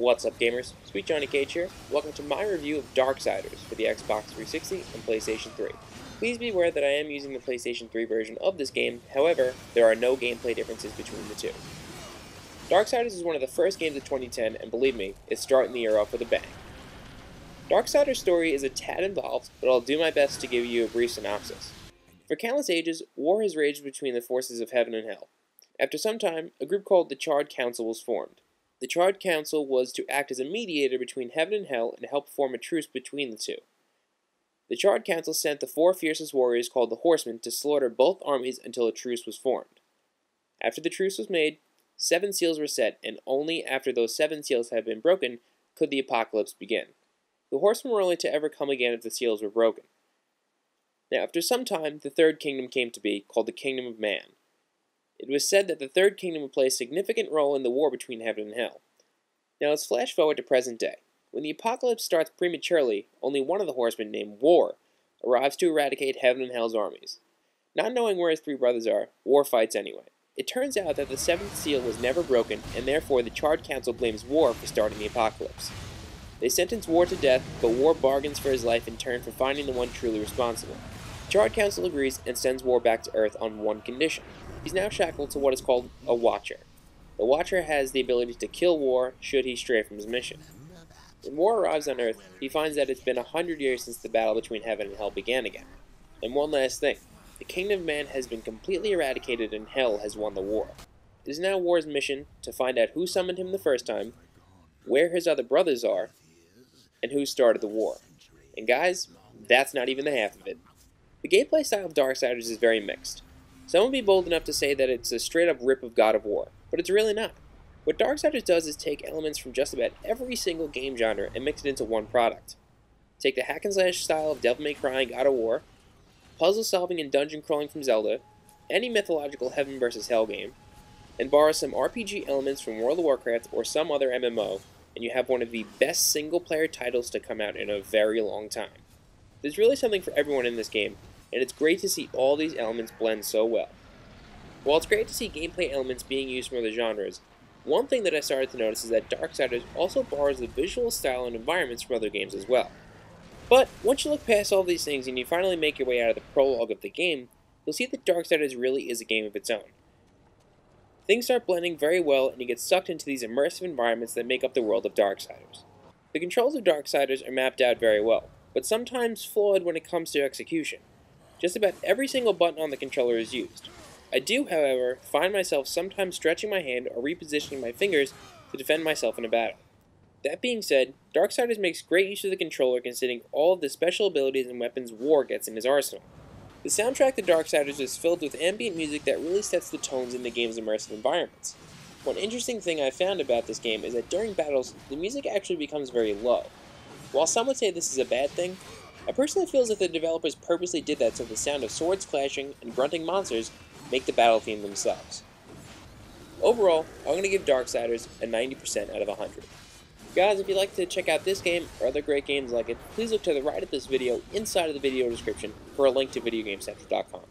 What's up, gamers? SweetJohnnyCage here. Welcome to my review of Darksiders for the Xbox 360 and PlayStation 3. Please be aware that I am using the PlayStation 3 version of this game, however, there are no gameplay differences between the two. Darksiders is one of the first games of 2010, and believe me, it's starting the year off with a bang. Darksiders' story is a tad involved, but I'll do my best to give you a brief synopsis. For countless ages, war has raged between the forces of heaven and hell. After some time, a group called the Charred Council was formed. The Charred Council was to act as a mediator between heaven and hell and help form a truce between the two. The Charred Council sent the four fiercest warriors called the Horsemen to slaughter both armies until a truce was formed. After the truce was made, 7 seals were set, and only after those 7 seals had been broken could the apocalypse begin. The Horsemen were only to ever come again if the seals were broken. Now, after some time, the Third Kingdom came to be, called the Kingdom of Man. It was said that the Third Kingdom would play a significant role in the war between heaven and hell. Now let's flash forward to present day. When the apocalypse starts prematurely, only one of the horsemen, named War, arrives to eradicate heaven and hell's armies. Not knowing where his 3 brothers are, War fights anyway. It turns out that the 7th seal was never broken, and therefore the Charred Council blames War for starting the apocalypse. They sentence War to death, but War bargains for his life in turn for finding the one truly responsible. The Charred Council agrees and sends War back to Earth on one condition. He's now shackled to what is called a Watcher. The Watcher has the ability to kill War should he stray from his mission. When War arrives on Earth, he finds that it's been 100 years since the battle between heaven and hell began again. And one last thing, the Kingdom of Man has been completely eradicated and hell has won the war. It is now War's mission to find out who summoned him the first time, where his other brothers are, and who started the war. And guys, that's not even the half of it. The gameplay style of Darksiders is very mixed. Some would be bold enough to say that it's a straight-up rip of God of War, but it's really not. What Darksiders does is take elements from just about every single game genre and mix it into one product. Take the hack-and-slash style of Devil May Cry and God of War, puzzle-solving and dungeon-crawling from Zelda, any mythological heaven versus hell game, and borrow some RPG elements from World of Warcraft or some other MMO, and you have one of the best single-player titles to come out in a very long time. There's really something for everyone in this game, and it's great to see all these elements blend so well. While it's great to see gameplay elements being used from other genres, one thing that I started to notice is that Darksiders also borrows the visual style and environments from other games as well. But once you look past all these things and you finally make your way out of the prologue of the game, you'll see that Darksiders really is a game of its own. Things start blending very well and you get sucked into these immersive environments that make up the world of Darksiders. The controls of Darksiders are mapped out very well, but sometimes flawed when it comes to execution. Just about every single button on the controller is used. I do, however, find myself sometimes stretching my hand or repositioning my fingers to defend myself in a battle. That being said, Darksiders makes great use of the controller considering all of the special abilities and weapons War gets in his arsenal. The soundtrack to Darksiders is filled with ambient music that really sets the tones in the game's immersive environments. One interesting thing I found about this game is that during battles, the music actually becomes very low. While some would say this is a bad thing, I personally feel that the developers purposely did that so the sound of swords clashing and grunting monsters make the battle theme themselves. Overall, I'm going to give Darksiders a 90% out of 100. Guys, if you'd like to check out this game or other great games like it, please look to the right of this video inside of the video description for a link to VideoGameCentral.com.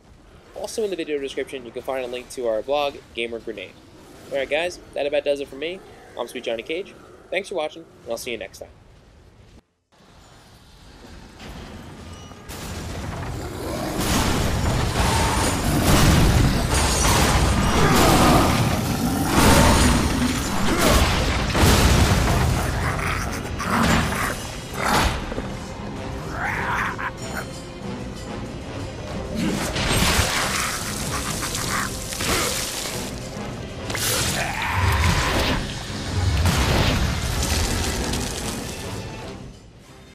Also in the video description, you can find a link to our blog, Gamer Grenade. Alright guys, that about does it for me. I'm SweetJohnnyCage. Thanks for watching, and I'll see you next time.